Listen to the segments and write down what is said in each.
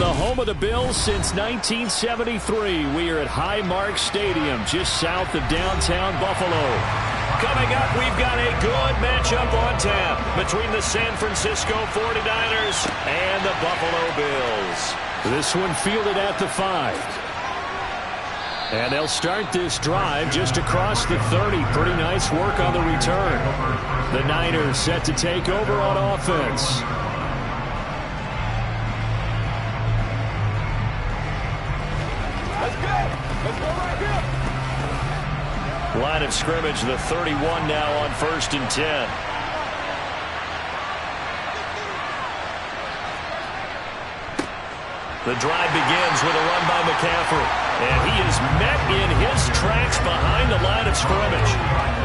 the home of the Bills since 1973. We are at Highmark Stadium, just south of downtown Buffalo. Coming up, we've got a good matchup on tap between the San Francisco 49ers and the Buffalo Bills. This one fielded at the 5. And they'll start this drive just across the 30. Pretty nice work on the return. The Niners set to take over on offense. Let's go right here. Line of scrimmage, the 31 now on 1st and 10. The drive begins with a run by McCaffrey. And he is met in his tracks behind the line of scrimmage.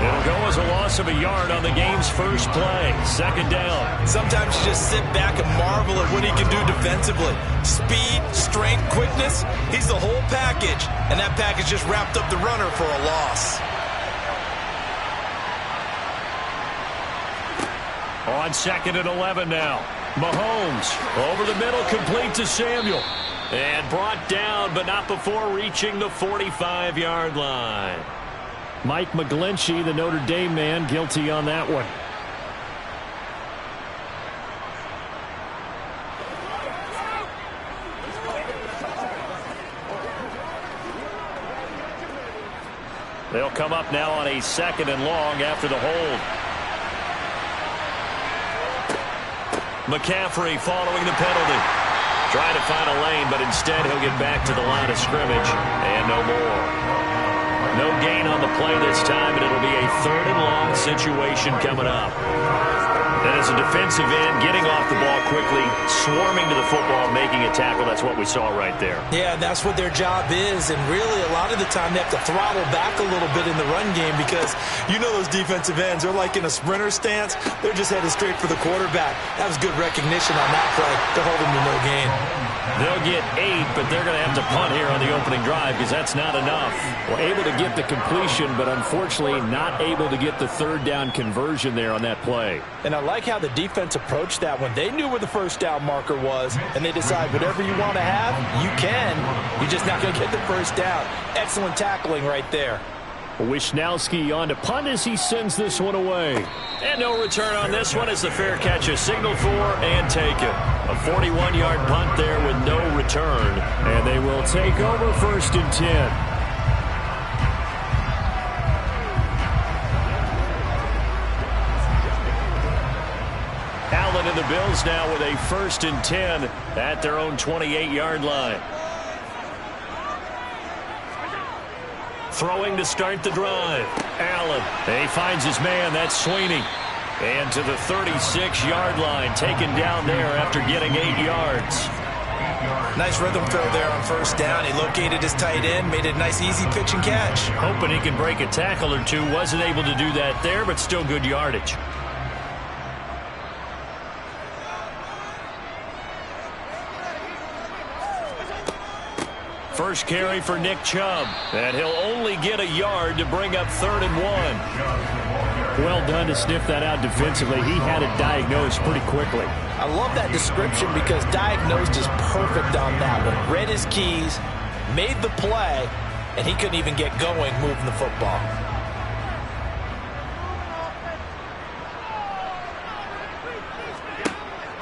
It'll go as a loss of a yard on the game's first play. 2nd down. Sometimes you just sit back and marvel at what he can do defensively. Speed, strength, quickness. He's the whole package. And that package just wrapped up the runner for a loss. On 2nd and 11 now. Mahomes over the middle, complete to Samuel. And brought down, but not before reaching the 45-yard line. Mike McGlinchey, the Notre Dame man, guilty on that one. They'll come up now on a 2nd and long after the hold. McCaffrey following the penalty. Trying to find a lane, but instead he'll get back to the line of scrimmage. And no more. No gain on the play this time, and it'll be a 3rd and long situation coming up. And as a defensive end, getting off the ball quickly, swarming to the football, making a tackle, that's what we saw right there. Yeah, that's what their job is. And really, a lot of the time, they have to throttle back a little bit in the run game because you know those defensive ends, they're like in a sprinter stance. They're just headed straight for the quarterback. That was good recognition on that play to hold them to no gain. They'll get 8, but they're going to have to punt here on the opening drive because that's not enough. Well, able to get the completion, but unfortunately not able to get the 3rd down conversion there on that play. And I like how the defense approached that one. They knew where the 1st down marker was, and they decide whatever you want to have, you can. You're just not going to get the 1st down. Excellent tackling right there. Wisnowski on to punt as he sends this one away. And no return on this one as the fair catch is signaled for and taken. A 41-yard punt there with no return. And they will take over 1st and 10. Allen and the Bills now with a 1st and 10 at their own 28-yard line. Throwing to start the drive. Allen. He finds his man. That's Sweeney. And to the 36-yard line. Taken down there after getting 8 yards. Nice rhythm throw there on 1st down. He located his tight end, made it a nice, easy pitch and catch. Hoping he can break a tackle or two. Wasn't able to do that there, but still good yardage. First carry for Nick Chubb. And he'll only get a yard to bring up 3rd and 1. Well done to sniff that out defensively. He had it diagnosed pretty quickly. I love that description because diagnosed is perfect on that one. Read his keys, made the play, and he couldn't even get going moving the football.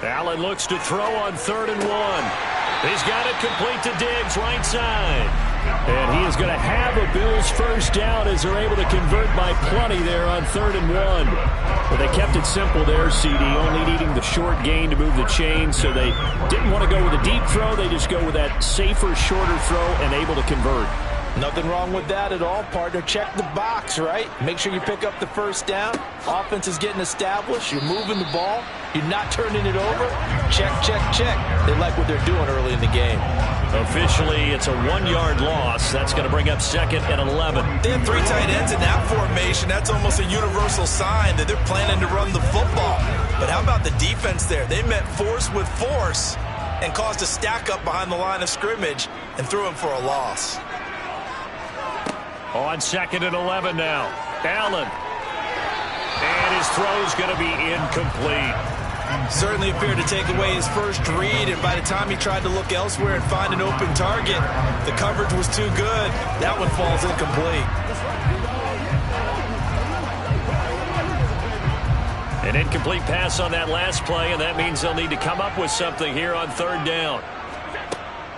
Allen looks to throw on 3rd and 1. He's got it complete to Diggs, right side. And he is going to have a Bills 1st down as they're able to convert by plenty there on 3rd and 1. But they kept it simple there, CD, only needing the short gain to move the chain. So they didn't want to go with a deep throw. They just go with that safer, shorter throw and able to convert. Nothing wrong with that at all, partner. Check the box, right? Make sure you pick up the 1st down. Offense is getting established. You're moving the ball. You're not turning it over. Check, check, check. They like what they're doing early in the game. Officially, it's a 1-yard loss. That's going to bring up 2nd and 11. They have 3 tight ends in that formation. That's almost a universal sign that they're planning to run the football. But how about the defense there? They met force with force and caused a stack up behind the line of scrimmage and threw him for a loss. On 2nd and 11 now. Allen. And his throw's going to be incomplete. Certainly appeared to take away his first read, and by the time he tried to look elsewhere and find an open target, the coverage was too good. That one falls incomplete. An incomplete pass on that last play, and that means they'll need to come up with something here on third down.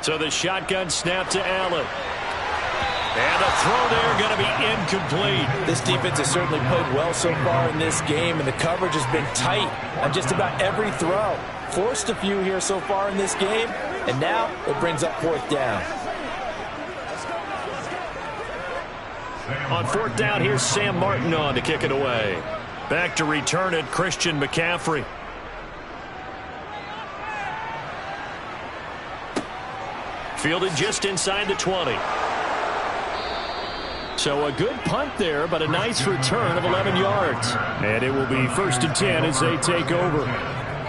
So the shotgun snap to Allen. And the throw there going to be incomplete. This defense has certainly played well so far in this game, and the coverage has been tight on just about every throw. Forced a few here so far in this game, and now it brings up fourth down. On fourth down, here's Sam Martin on to kick it away. Back to return it, Christian McCaffrey. Fielded just inside the 20. So a good punt there, but a nice return of 11 yards. And it will be 1st and 10 as they take over.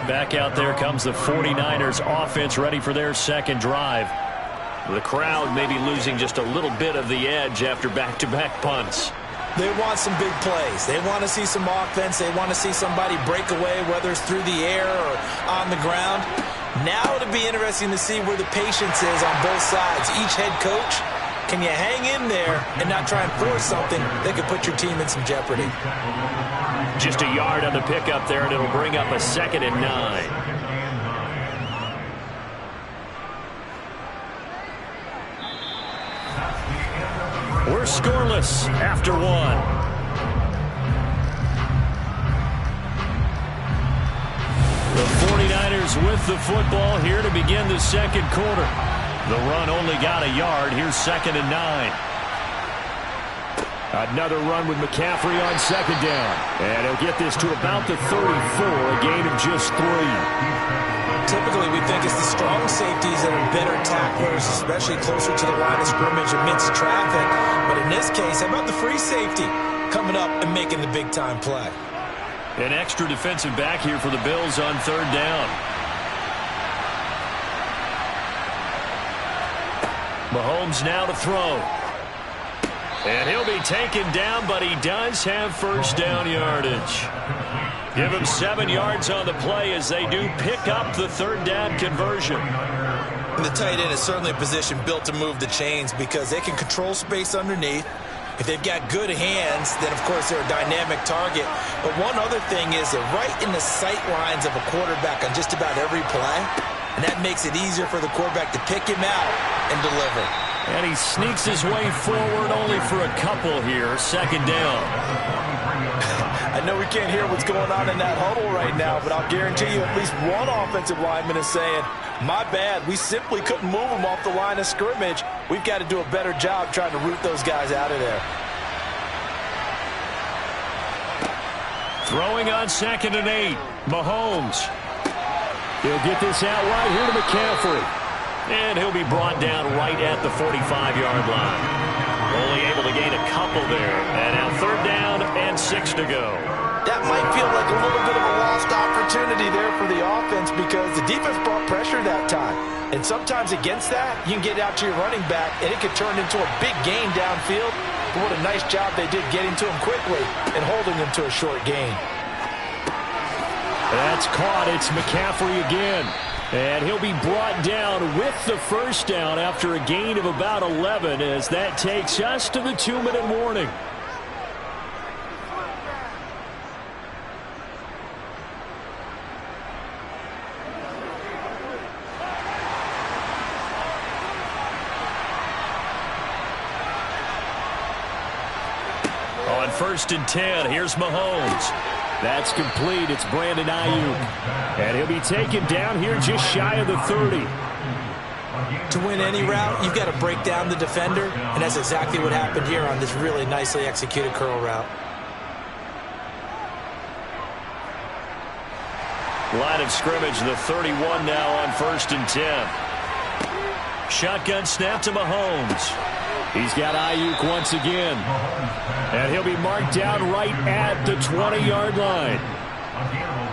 Back out there comes the 49ers offense ready for their second drive. The crowd may be losing just a little bit of the edge after back-to-back punts. They want some big plays. They want to see some offense. They want to see somebody break away, whether it's through the air or on the ground. Now it'll be interesting to see where the patience is on both sides. Each head coach, can you hang in there and not try and force something that could put your team in some jeopardy? Just a yard on the pickup there, and it'll bring up a 2nd and 9. We're scoreless after one. The 49ers with the football here to begin the second quarter. The run only got a yard. Here's 2nd and 9. Another run with McCaffrey on 2nd down. And he'll get this to about the 34, a gain of just 3. Typically, we think it's the strong safeties that are better tacklers, especially closer to the line of scrimmage amidst traffic. But in this case, how about the free safety coming up and making the big-time play? An extra defensive back here for the Bills on 3rd down. Mahomes now to throw. And he'll be taken down, but he does have first down yardage. Give him 7 yards on the play as they do pick up the 3rd down conversion. And the tight end is certainly a position built to move the chains because they can control space underneath. If they've got good hands, then, of course, they're a dynamic target. But one other thing is they're right in the sight lines of a quarterback on just about every play. And that makes it easier for the quarterback to pick him out and deliver. And he sneaks his way forward only for a couple here. 2nd down. I know we can't hear what's going on in that huddle right now, but I'll guarantee you at least one offensive lineman is saying, my bad, we simply couldn't move them off the line of scrimmage. We've got to do a better job trying to root those guys out of there. Throwing on 2nd and 8. Mahomes. He'll get this out right here to McCaffrey. And he'll be brought down right at the 45-yard line. Only able to gain a couple there. And now 3rd down and 6 to go. That might feel like a little bit of a lost opportunity there for the offense because the defense brought pressure that time. And sometimes against that, you can get out to your running back, and it could turn into a big gain downfield. But what a nice job they did getting to him quickly and holding him to a short gain. That's caught. It's McCaffrey again. And he'll be brought down with the first down after a gain of about 11 as that takes us to the 2-minute warning. On 1st and 10, here's Mahomes. That's complete. It's Brandon Ayuk. And he'll be taken down here just shy of the 30. To win any route, you've got to break down the defender, and that's exactly what happened here on this really nicely executed curl route. Line of scrimmage, the 31 now on 1st and 10. Shotgun snap to Mahomes. He's got Ayuk once again. And he'll be marked down right at the 20-yard line.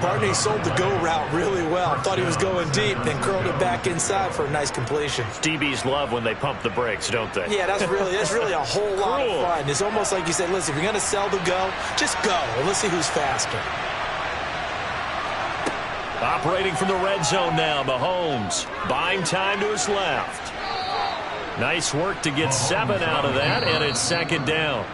Barney sold the go route really well. Thought he was going deep, then curled it back inside for a nice completion. DBs love when they pump the brakes, don't they? Yeah, that's really a whole lot of fun. It's almost like you said, listen, if you're going to sell the go, just go. And let's see who's faster. Operating from the red zone now, Mahomes. Buying time to his left. Nice work to get 7 out of that, and it's second down.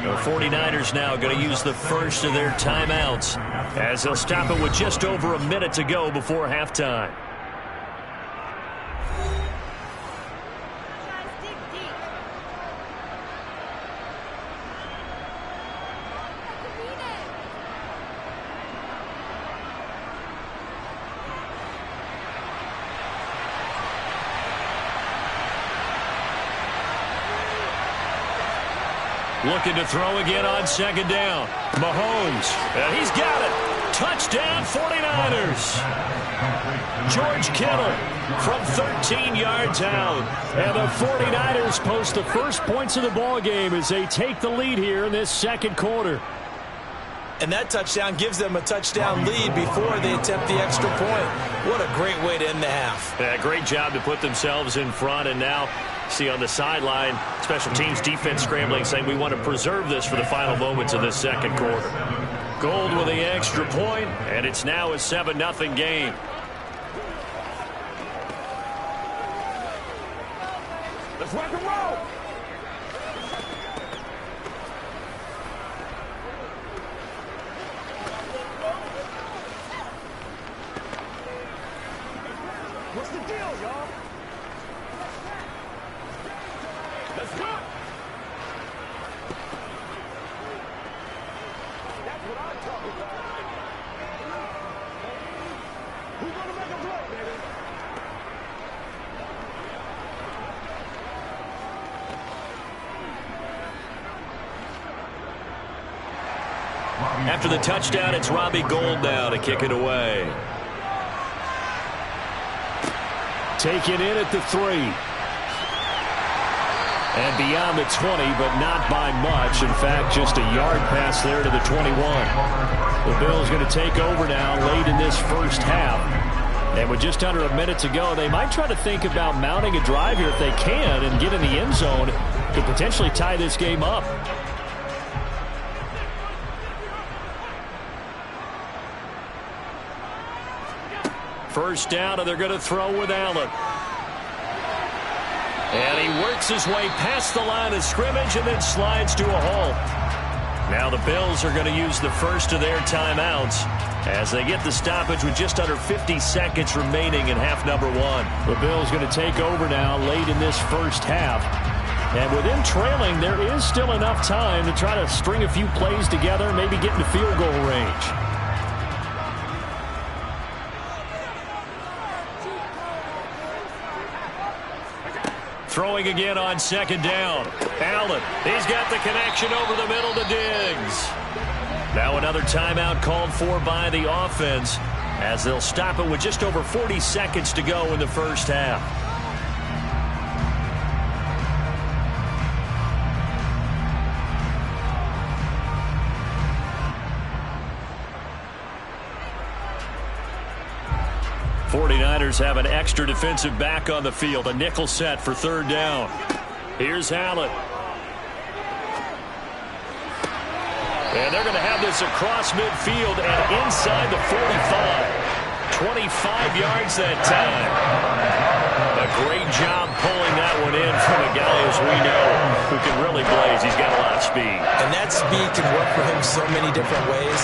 The 49ers now going to use the first of their timeouts as they'll stop it with just over a minute to go before halftime. Looking to throw again on second down. Mahomes, and he's got it. Touchdown 49ers. George Kittle from 13 yards out. And the 49ers post the first points of the ball game as they take the lead here in this second quarter. And that touchdown gives them a touchdown lead before they attempt the extra point. What a great way to end the half. Yeah, great job to put themselves in front, and now see on the sideline, special teams defense scrambling, saying we want to preserve this for the final moments of this second quarter. Gold with the extra point, and it's now a 7-0 game. Let's rock and roll. What's the deal, y'all? Let's go. That's what I'm talking about. Who's gonna make a play, baby? After the touchdown, it's Robbie Gould now to kick it away. Taken in at the 3. And beyond the 20, but not by much. In fact, just a yard pass there to the 21. The Bills going to take over now late in this first half. And with just under a minute to go, they might try to think about mounting a drive here if they can and get in the end zone to potentially tie this game up. First down, and they're going to throw with Allen. And he works his way past the line of scrimmage and then slides to a halt. Now the Bills are going to use the first of their timeouts as they get the stoppage with just under 50 seconds remaining in half number 1. The Bills going to take over now late in this first half. And with them trailing, there is still enough time to try to string a few plays together, maybe get into field goal range. Throwing again on second down. Allen, he's got the connection over the middle to Diggs. Now another timeout called for by the offense as they'll stop it with just over 40 seconds to go in the first half. Have an extra defensive back on the field. A nickel set for third down. Here's Allen. And they're going to have this across midfield and inside the 45. 25 yards that time. A great job pulling that one in from a guy, as we know, who can really blaze. He's got a lot of speed. And that speed can work for him so many different ways.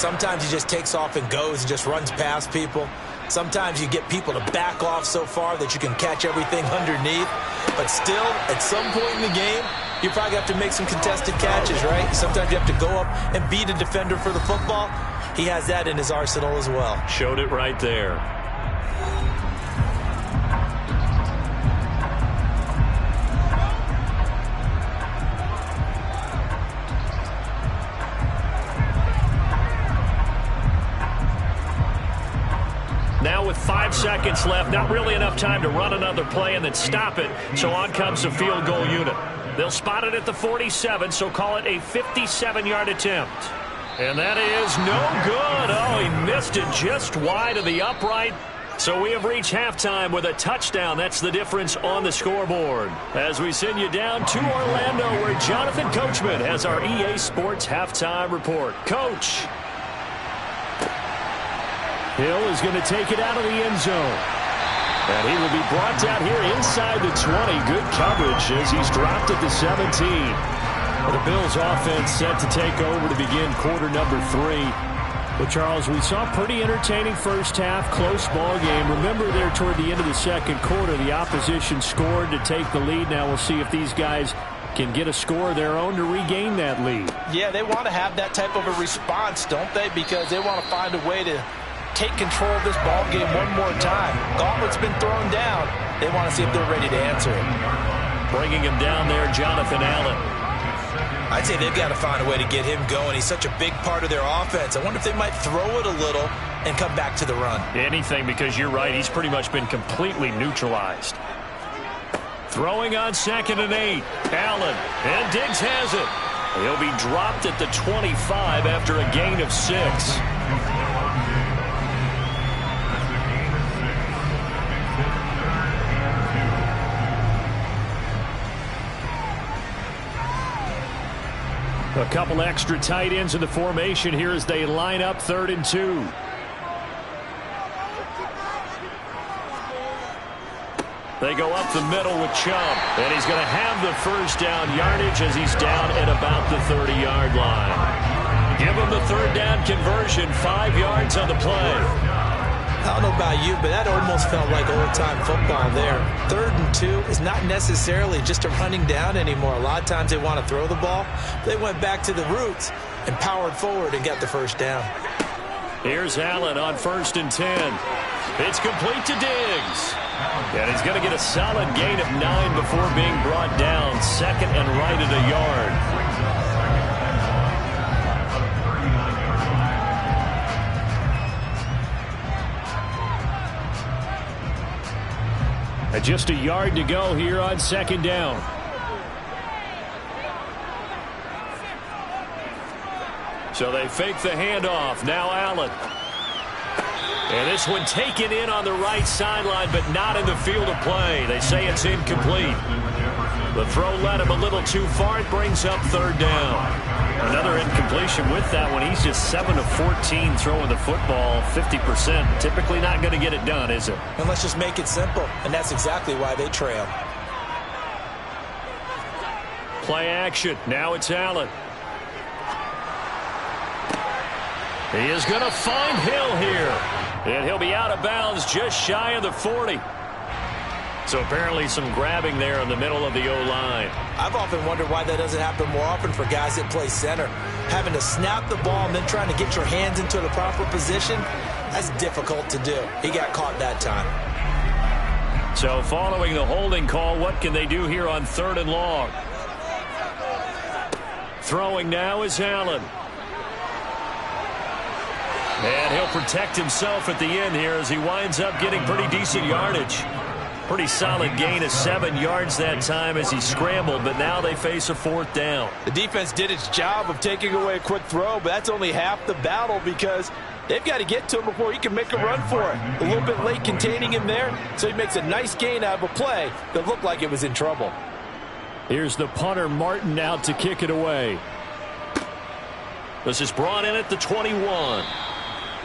Sometimes he just takes off and goes and just runs past people. Sometimes you get people to back off so far that you can catch everything underneath. But still, at some point in the game, you probably have to make some contested catches, right? Sometimes you have to go up and beat a defender for the football. He has that in his arsenal as well. Showed it right there. Now with 5 seconds left, not really enough time to run another play and then stop it. So on comes the field goal unit. They'll spot it at the 47, so call it a 57-yard attempt. And that is no good. Oh, he missed it just wide of the upright. So we have reached halftime with a touchdown. That's the difference on the scoreboard. As we send you down to Orlando, where Jonathan Coachman has our EA Sports halftime report. Coach. Hill is going to take it out of the end zone. And he will be brought down here inside the 20. Good coverage as he's dropped at the 17. The Bills offense set to take over to begin quarter number 3. Well, Charles, we saw a pretty entertaining first half, close ball game. Remember there toward the end of the second quarter, the opposition scored to take the lead. Now we'll see if these guys can get a score of their own to regain that lead. Yeah, they want to have that type of a response, don't they? Because they want to find a way to take control of this ball game one more time. Gauntlet's been thrown down. They want to see if they're ready to answer it. Bringing him down there, Jonathan Allen. I'd say they've got to find a way to get him going. He's such a big part of their offense. I wonder if they might throw it a little and come back to the run. Anything, because you're right. He's pretty much been completely neutralized. Throwing on 2nd and 8. Allen. And Diggs has it. He'll be dropped at the 25 after a gain of 6. A couple extra tight ends in the formation here as they line up 3rd and 2. They go up the middle with Chubb, and he's going to have the first down yardage as he's down at about the 30-yard line. Give him the 3rd down conversion, 5 yards on the play. I don't know about you, but that almost felt like old-time football there. 3rd and 2 is not necessarily just a running down anymore. A lot of times they want to throw the ball. They went back to the roots and powered forward and got the first down. Here's Allen on 1st and 10. It's complete to Diggs. And he's going to get a solid gain of 9 before being brought down. 2nd and right at a yard. Just a yard to go here on 2nd down. So they fake the handoff. Now Allen. And this one taken in on the right sideline, but not in the field of play. They say it's incomplete. The throw led him a little too far. It brings up 3rd down. Another incompletion with that one. He's just 7 of 14 throwing the football, 50%. Typically not going to get it done, is it? And let's just make it simple, and that's exactly why they trail. Play action. Now it's Allen. He is going to find Hill here. And he'll be out of bounds just shy of the 40. So apparently some grabbing there in the middle of the O-line. I've often wondered why that doesn't happen more often for guys that play center. Having to snap the ball and then trying to get your hands into the proper position, that's difficult to do. He got caught that time. So following the holding call, what can they do here on 3rd and long? Throwing now is Allen. And he'll protect himself at the end here as he winds up getting pretty decent yardage. Pretty solid gain of 7 yards that time as he scrambled, but now they face a 4th down. The defense did its job of taking away a quick throw, but that's only half the battle because they've got to get to him before he can make a run for it. A little bit late containing him there, so he makes a nice gain out of a play that looked like it was in trouble. Here's the punter, Martin, out to kick it away. This is brought in at the 21.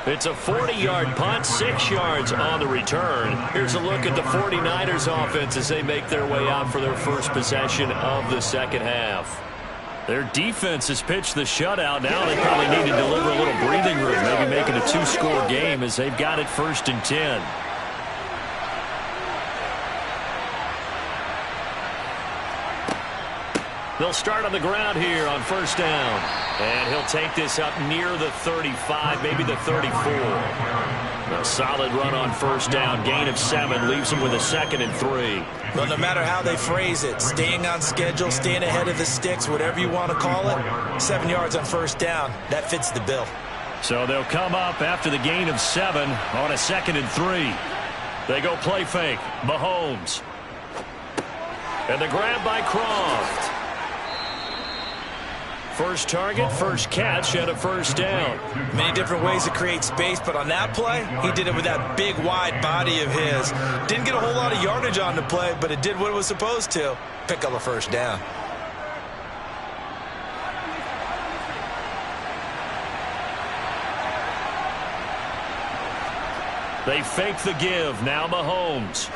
It's a 40-yard punt, 6 yards on the return. Here's a look at the 49ers offense as they make their way out for their first possession of the second half. Their defense has pitched the shutout. Now they probably need to deliver a little breathing room, maybe make it a 2-score game as they've got it 1st and 10. They'll start on the ground here on 1st down. And he'll take this up near the 35, maybe the 34. A solid run on 1st down. Gain of 7 leaves him with a 2nd and 3. Well, no matter how they phrase it, staying on schedule, staying ahead of the sticks, whatever you want to call it, 7 yards on 1st down, that fits the bill. So they'll come up after the gain of 7 on a 2nd and 3. They go play fake. Mahomes. And the grab by Croft. First target, first catch, and a 1st down. Many different ways to create space, but on that play, he did it with that big, wide body of his. Didn't get a whole lot of yardage on the play, but it did what it was supposed to. Pick up a 1st down. They fake the give. Now Mahomes.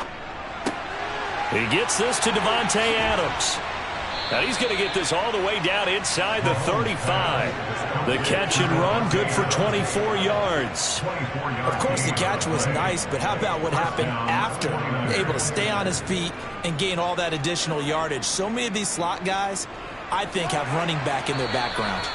He gets this to Davante Adams. And he's going to get this all the way down inside the 35. The catch and run, good for 24 yards. Of course, the catch was nice, but how about what happened after? Able to stay on his feet and gain all that additional yardage. So many of these slot guys, I think, have running back in their background.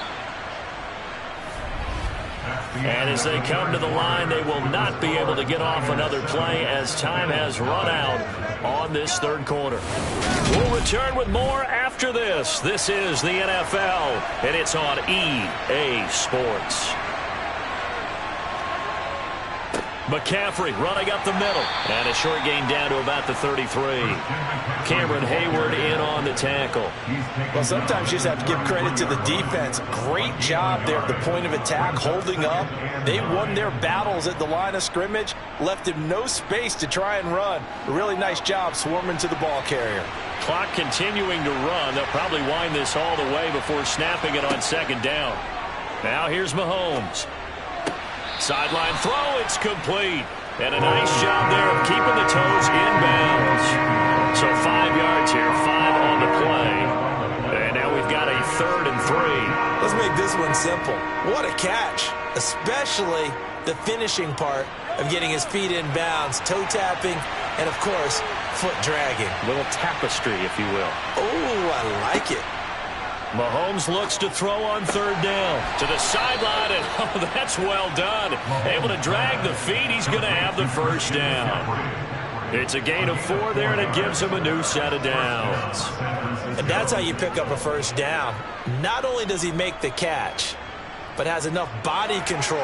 And as they come to the line, they will not be able to get off another play as time has run out on this third quarter. We'll return with more after this. This is the NFL, and it's on EA Sports. McCaffrey running up the middle, and a short gain down to about the 33. Cameron Hayward in on the tackle. Well, sometimes you just have to give credit to the defense. Great job there at the point of attack, holding up. They won their battles at the line of scrimmage, left him no space to try and run. A really nice job swarming to the ball carrier. Clock continuing to run. They'll probably wind this all the way before snapping it on second down. Now here's Mahomes. Sideline throw, it's complete. And a nice job there of keeping the toes inbounds. So 5 yards here, 5 on the play. And now we've got a 3rd and 3. Let's make this one simple. What a catch, especially the finishing part of getting his feet in bounds, toe tapping, and, of course, foot dragging. Little tapestry, if you will. Oh, I like it. Mahomes looks to throw on 3rd down. To the sideline, and oh, that's well done. Able to drag the feet. He's going to have the first down. It's a gain of 4 there, and it gives him a new set of downs. And that's how you pick up a first down. Not only does he make the catch, but has enough body control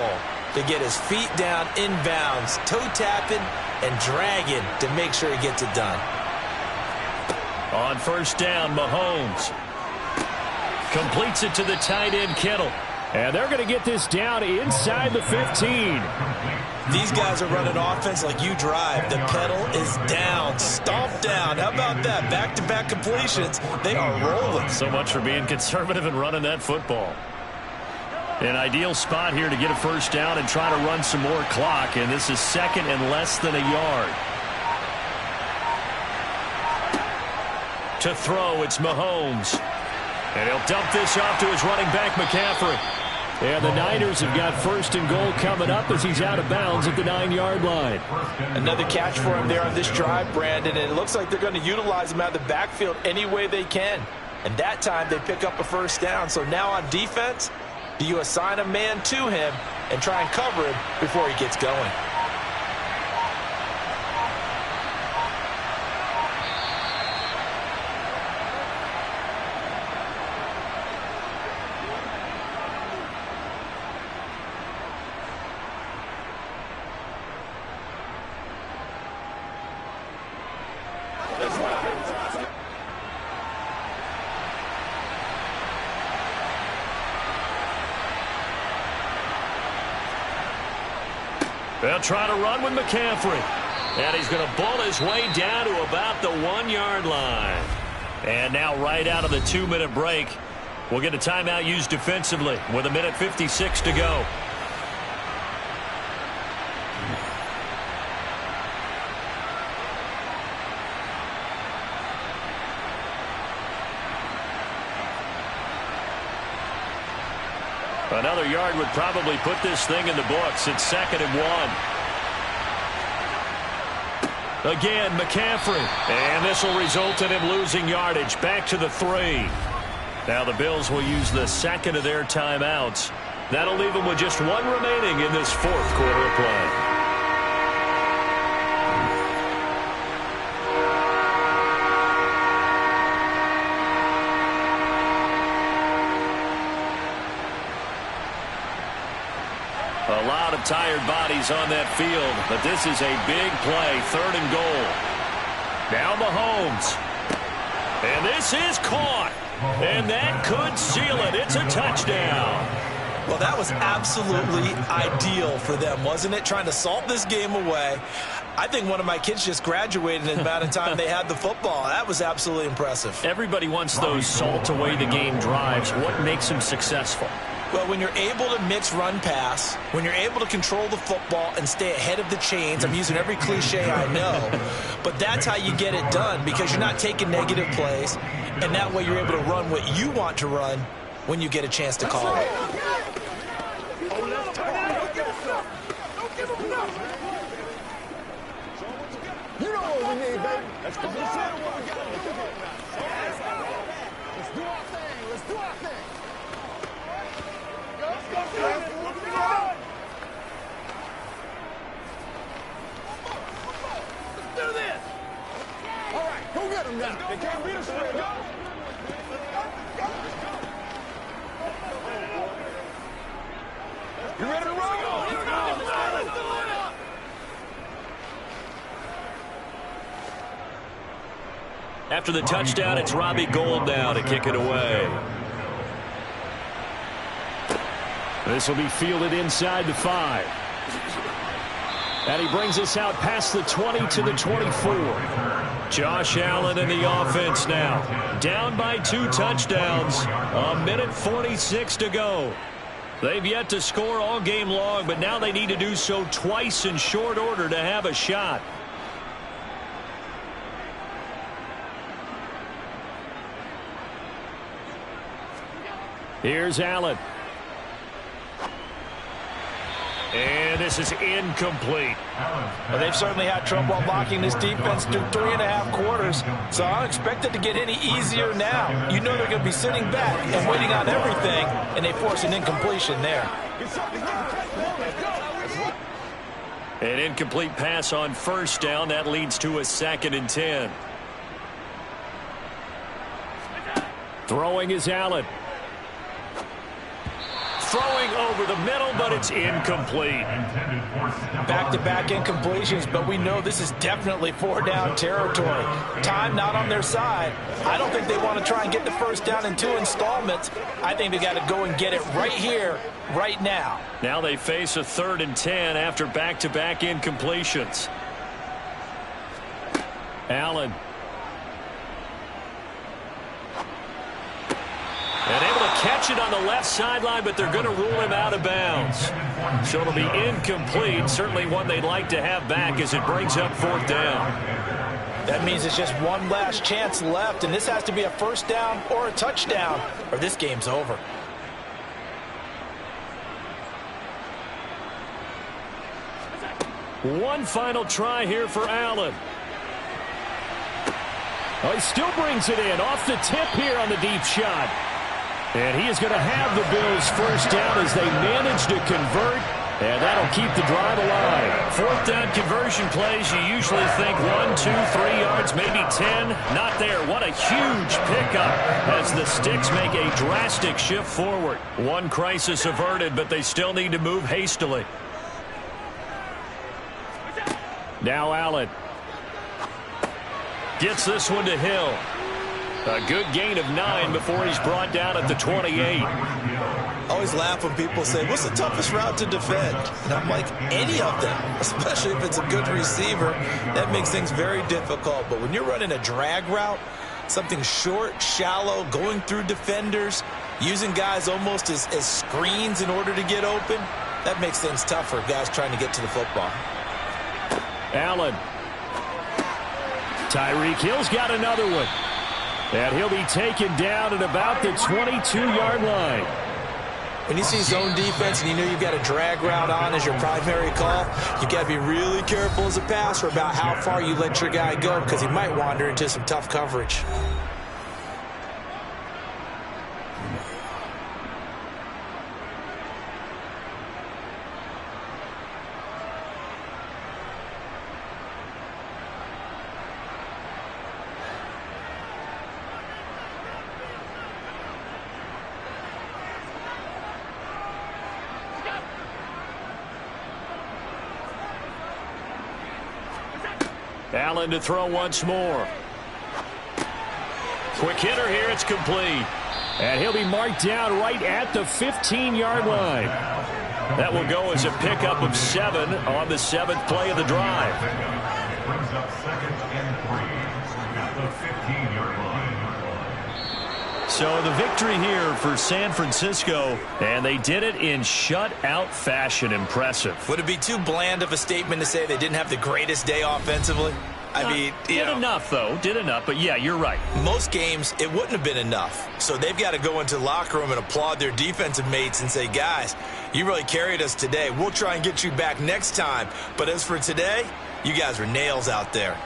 to get his feet down inbounds, toe tapping and dragging to make sure he gets it done. On 1st down, Mahomes completes it to the tight end, Kittle. And they're going to get this down inside the 15. These guys are running offense like you drive. The pedal is down, stomped down. How about that? Back-to-back completions. They are rolling. So much for being conservative and running that football. An ideal spot here to get a first down and try to run some more clock. And this is 2nd and less than a yard. To throw, it's Mahomes. And he'll dump this off to his running back, McCaffrey. And the Niners have got 1st and goal coming up as he's out of bounds at the 9-yard line. Another catch for him there on this drive, Brandon, and it looks like they're going to utilize him out of the backfield any way they can. And that time they pick up a first down. So now on defense, do you assign a man to him and try and cover him before he gets going? They'll try to run with McCaffrey. And he's going to bull his way down to about the 1-yard line. And now right out of the 2-minute break, we'll get a timeout used defensively with 1:56 to go. Another yard would probably put this thing in the books. It's 2nd and 1. Again, McCaffrey. And this will result in him losing yardage. Back to the 3. Now the Bills will use the 2nd of their timeouts. That'll leave them with just 1 remaining in this 4th quarter of play. A lot of tired bodies on that field, but this is a big play, 3rd and goal. Now Mahomes. And this is caught. And that could seal it. It's a touchdown. Well, that was absolutely ideal for them, wasn't it? Trying to salt this game away. I think one of my kids just graduated in the amount of time they had the football. That was absolutely impressive. Everybody wants those salt away the game drives. What makes them successful? Well, when you're able to mix run-pass, when you're able to control the football and stay ahead of the chains, I'm using every cliche I know, but that's how you get it done because you're not taking negative plays, and that way you're able to run what you want to run when you get a chance to call it. You know what we need, baby. Let's go. Let's do our thing. Let's do our thing. Let's go. Let's do this. All right, go get them now. They can't beat us straight. Go. You ready to roll? Let's do it. After the touchdown, it's Robbie Gould now to kick it away. This will be fielded inside the 5. And he brings us out past the 20 to the 24. Josh Allen in the offense now. Down by 2 touchdowns. 1:46 to go. They've yet to score all game long, but now they need to do so twice in short order to have a shot. Here's Allen. And this is incomplete. Well, they've certainly had trouble unlocking this defense through 3.5 quarters, so I don't expect it to get any easier now. You know they're going to be sitting back and waiting on everything, and they force an incompletion there. An incomplete pass on first down. That leads to a 2nd and 10. Throwing is Allen. Throwing over the middle, but it's incomplete. Back-to-back incompletions, but we know this is definitely 4-down territory. Time not on their side. I don't think they want to try and get the first down in 2 installments. I think they got to go and get it right here, right now. Now they face a 3rd and 10 after back-to-back incompletions. Allen. And able to catch it on the left sideline, but they're going to rule him out of bounds. So it'll be incomplete. Certainly one they'd like to have back as it brings up 4th down. That means it's just one last chance left, and this has to be a first down or a touchdown, or this game's over. One final try here for Allen. Oh, he still brings it in off the tip here on the deep shot. And he is going to have the Bills first down as they manage to convert, and that'll keep the drive alive. 4th down conversion plays, you usually think 1, 2, 3 yards, maybe 10. Not there. What a huge pickup as the Sticks make a drastic shift forward. One crisis averted, but they still need to move hastily. Now Allen. Gets this one to Hill. A good gain of 9 before he's brought down at the 28. I always laugh when people say, what's the toughest route to defend? And I'm like, any of them, especially if it's a good receiver. That makes things very difficult. But when you're running a drag route, something short, shallow, going through defenders, using guys almost as screens in order to get open, that makes things tough for guys trying to get to the football. Allen. Tyreek Hill's got another one. And he'll be taken down at about the 22-yard line. When you see zone defense and you know you've got a drag route on as your primary call, you've got to be really careful as a passer about how far you let your guy go because he might wander into some tough coverage. Allen to throw once more. Quick hitter here. It's complete. And he'll be marked down right at the 15-yard line. That will go as a pickup of 7 on the 7th play of the drive. So the victory here for San Francisco, and they did it in shutout fashion. Impressive. Would it be too bland of a statement to say they didn't have the greatest day offensively? I mean, did enough, though. Did enough. But, yeah, you're right. Most games, it wouldn't have been enough. So they've got to go into the locker room and applaud their defensive mates and say, guys, you really carried us today. We'll try and get you back next time. But as for today, you guys were nails out there.